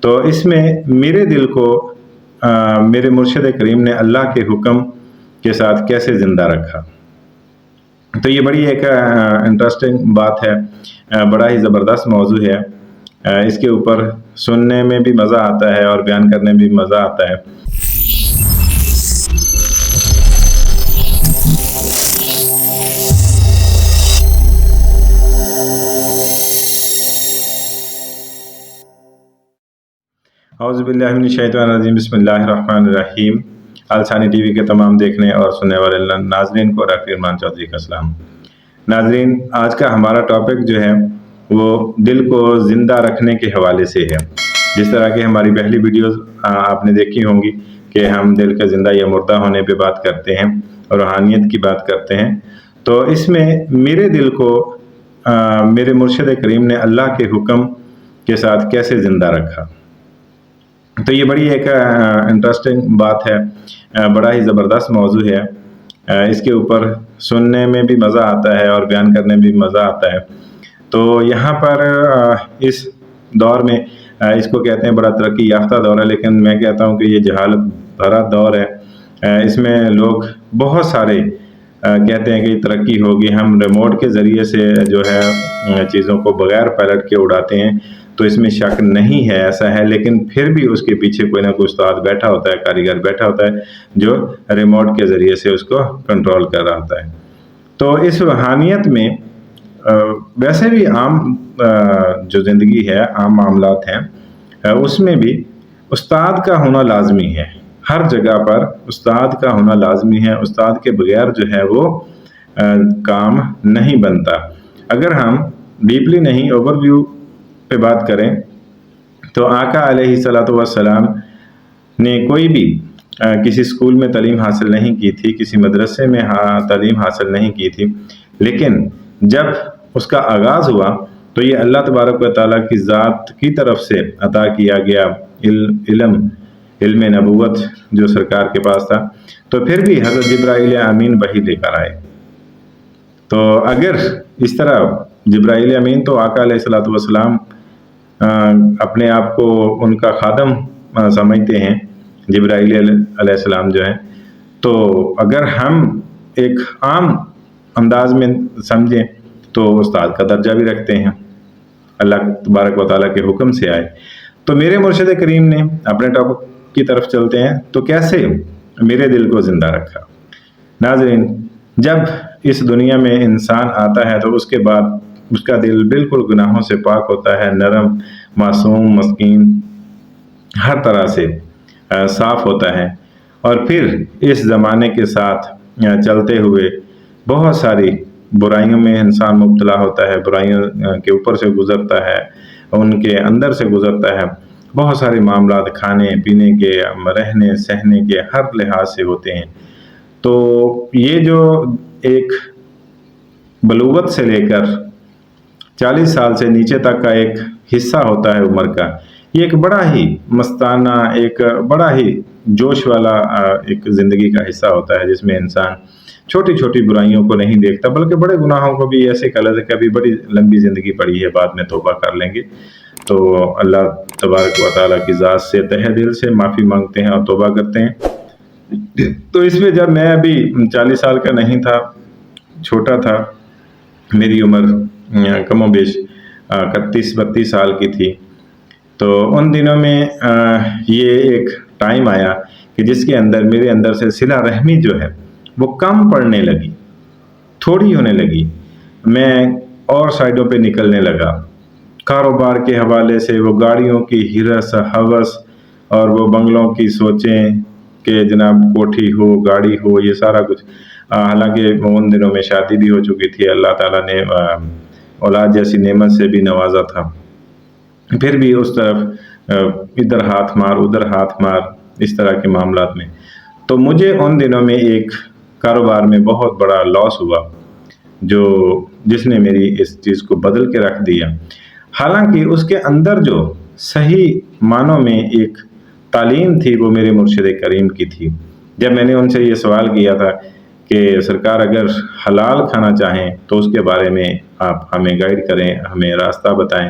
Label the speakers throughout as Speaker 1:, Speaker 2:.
Speaker 1: تو اس میں میرے دل کو میرے مرشد کریم نے اللہ کے حکم کے ساتھ کیسے زندہ رکھا۔ تو یہ بڑی ایک انٹرسٹنگ بات ہے، بڑا ہی زبردست موضوع ہے، اس کے اوپر سننے میں بھی مزہ آتا ہے اور بیان کرنے میں بھی مزہ آتا ہے۔ اعوذ باللہ من الشیطان الرجیم، بسم اللہ الرحمن الرحیم۔ الثانی ٹی وی کے تمام دیکھنے اور سننے والے ناظرین کو ڈاکٹر ارمان چودھری کا سلام۔ ناظرین، آج کا ہمارا ٹاپک جو ہے وہ دل کو زندہ رکھنے کے حوالے سے ہے۔ جس طرح کہ ہماری پہلی ویڈیوز آپ نے دیکھی ہوں گی کہ ہم دل کا زندہ یا مردہ ہونے پہ بات کرتے ہیں اور روحانیت کی بات کرتے ہیں، تو اس میں میرے دل کو میرے مرشد کریم نے اللہ کے حکم کے ساتھ کیسے زندہ رکھا۔ تو یہ بڑی ایک انٹرسٹنگ بات ہے، بڑا ہی زبردست موضوع ہے، اس کے اوپر سننے میں بھی مزہ آتا ہے اور بیان کرنے میں بھی مزہ آتا ہے۔ تو یہاں پر اس دور میں اس کو کہتے ہیں بڑا ترقی یافتہ دور ہے، لیکن میں کہتا ہوں کہ یہ جہالت بھرا دور ہے۔ اس میں لوگ بہت سارے کہتے ہیں کہ ترقی ہوگی، ہم ریموٹ کے ذریعے سے جو ہے چیزوں کو بغیر پائلٹ کے اڑاتے ہیں، تو اس میں شک نہیں ہے، ایسا ہے، لیکن پھر بھی اس کے پیچھے کوئی نہ کوئی استاد بیٹھا ہوتا ہے، کاریگر بیٹھا ہوتا ہے جو ریموٹ کے ذریعے سے اس کو کنٹرول کر رہا ہوتا ہے۔ تو اس روحانیت میں ویسے بھی عام جو زندگی ہے، عام معاملات ہیں، اس میں بھی استاد کا ہونا لازمی ہے۔ ہر جگہ پر استاد کا ہونا لازمی ہے، استاد کے بغیر جو ہے وہ کام نہیں بنتا۔ اگر ہم ڈیپلی نہیں اوور ویو پہ بات کریں تو آقا علیہ الصلوۃ والسلام نے کوئی بھی کسی اسکول میں تعلیم حاصل نہیں کی تھی، کسی مدرسے میں تعلیم حاصل نہیں کی تھی، لیکن جب اس کا آغاز ہوا تو یہ اللہ تبارک و تعالیٰ کی ذات کی طرف سے عطا کیا گیا علم نبوت جو سرکار کے پاس تھا، تو پھر بھی حضرت جبرائیل امین وحی لے کر آئے۔ تو اگر اس طرح جبرائیل امین تو آقا علیہ الصلوۃ والسلام اپنے آپ کو ان کا خادم سمجھتے ہیں، جبرائیل علیہ السلام جو ہیں، تو اگر ہم ایک عام انداز میں سمجھیں تو استاد کا درجہ بھی رکھتے ہیں، اللہ تبارک و تعالیٰ کے حکم سے آئے۔ تو میرے مرشد کریم نے اپنے ٹاپک کی طرف چلتے ہیں، تو کیسے میرے دل کو زندہ رکھا۔ ناظرین، جب اس دنیا میں انسان آتا ہے تو اس کے بعد اس کا دل بالکل گناہوں سے پاک ہوتا ہے، نرم، معصوم، مسکین، ہر طرح سے صاف ہوتا ہے، اور پھر اس زمانے کے ساتھ چلتے ہوئے بہت ساری برائیوں میں انسان مبتلا ہوتا ہے، برائیوں کے اوپر سے گزرتا ہے، ان کے اندر سے گزرتا ہے، بہت سارے معاملات کھانے پینے کے، رہنے سہنے کے ہر لحاظ سے ہوتے ہیں۔ تو یہ جو ایک بلوغت سے لے کر 40 سال سے نیچے تک کا ایک حصہ ہوتا ہے عمر کا، یہ ایک بڑا ہی مستانہ، ایک بڑا ہی جوش والا ایک زندگی کا حصہ ہوتا ہے، جس میں انسان چھوٹی چھوٹی برائیوں کو نہیں دیکھتا بلکہ بڑے گناہوں کو بھی ایسے کر لیتا ہے کہ ابھی بڑی لمبی زندگی پڑی ہے، بعد میں توبہ کر لیں گے۔ تو اللہ تبارک و تعالیٰ کی ذات سے تہ دل سے معافی مانگتے ہیں اور توبہ کرتے ہیں۔ تو اس میں جب میں ابھی 40 سال کا نہیں تھا، چھوٹا تھا، میری عمر کم و بیش 31-32 سال کی تھی، تو ان دنوں میں یہ ایک ٹائم آیا کہ جس کے اندر میرے اندر سے صلہ رحمی جو ہے وہ کم پڑنے لگی، تھوڑی ہونے لگی، میں اور سائڈوں پہ نکلنے لگا۔ کاروبار کے حوالے سے وہ گاڑیوں کی ہرس ہوس اور وہ بنگلوں کی سوچیں کہ جناب کوٹھی ہو، گاڑی ہو، یہ سارا کچھ، حالانکہ ان دنوں میں شادی بھی ہو چکی تھی، اللہ تعالیٰ نے اولاد جیسی نعمت سے بھی نوازا تھا، پھر بھی اس طرف ادھر ہاتھ مار ادھر ہاتھ مار، اس طرح کے معاملات میں۔ تو مجھے ان دنوں میں ایک کاروبار میں بہت بڑا لاس ہوا، جس نے میری اس چیز کو بدل کے رکھ دیا۔ حالانکہ اس کے اندر جو صحیح معنوں میں ایک تعلیم تھی وہ میرے مرشد کریم کی تھی۔ جب میں نے ان سے یہ سوال کیا تھا کہ سرکار اگر حلال کھانا چاہیں تو اس کے بارے میں آپ ہمیں گائیڈ کریں، ہمیں راستہ بتائیں،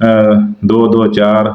Speaker 1: 2-2-4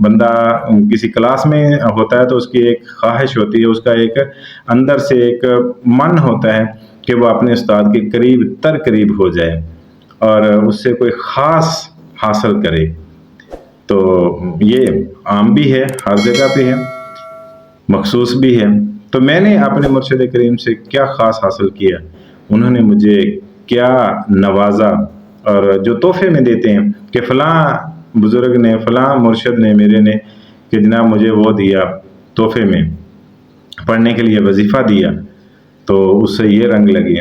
Speaker 1: بندہ کسی کلاس میں ہوتا ہے تو اس کی ایک خواہش ہوتی ہے، اس کا ایک اندر سے ایک من ہوتا ہے کہ وہ اپنے استاد کے قریب تر قریب ہو جائے اور اس سے کوئی خاص حاصل کرے۔ تو یہ عام بھی ہے، ہر جگہ پہ ہے، مخصوص بھی ہے۔ تو میں نے اپنے مرشد کریم سے کیا خاص حاصل کیا، انہوں نے مجھے کیا نوازا، اور جو تحفے میں دیتے ہیں کہ فلاں بزرگ نے، فلاں مرشد نے میرے نے کہ جناب مجھے وہ دیا تحفے میں، پڑھنے کے لیے وظیفہ دیا، تو اس سے یہ رنگ لگے۔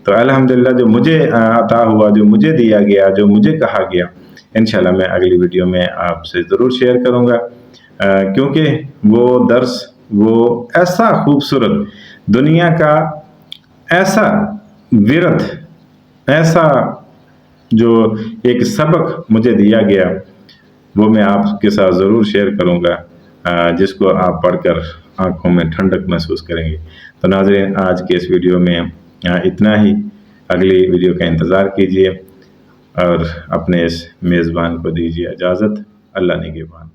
Speaker 1: تو الحمدللہ جو مجھے عطا ہوا، جو مجھے دیا گیا، جو مجھے کہا گیا، انشاءاللہ میں اگلی ویڈیو میں آپ سے ضرور شیئر کروں گا، کیونکہ وہ درس، وہ ایسا خوبصورت دنیا کا ایسا ورد، ایسا جو ایک سبق مجھے دیا گیا، وہ میں آپ کے ساتھ ضرور شیئر کروں گا، جس کو آپ پڑھ کر آنکھوں میں ٹھنڈک محسوس کریں گے۔ تو ناظرین، آج کے اس ویڈیو میں اتنا ہی، اگلی ویڈیو کا انتظار کیجیے اور اپنے اس میزبان کو دیجیے اجازت۔ اللہ نگہبان۔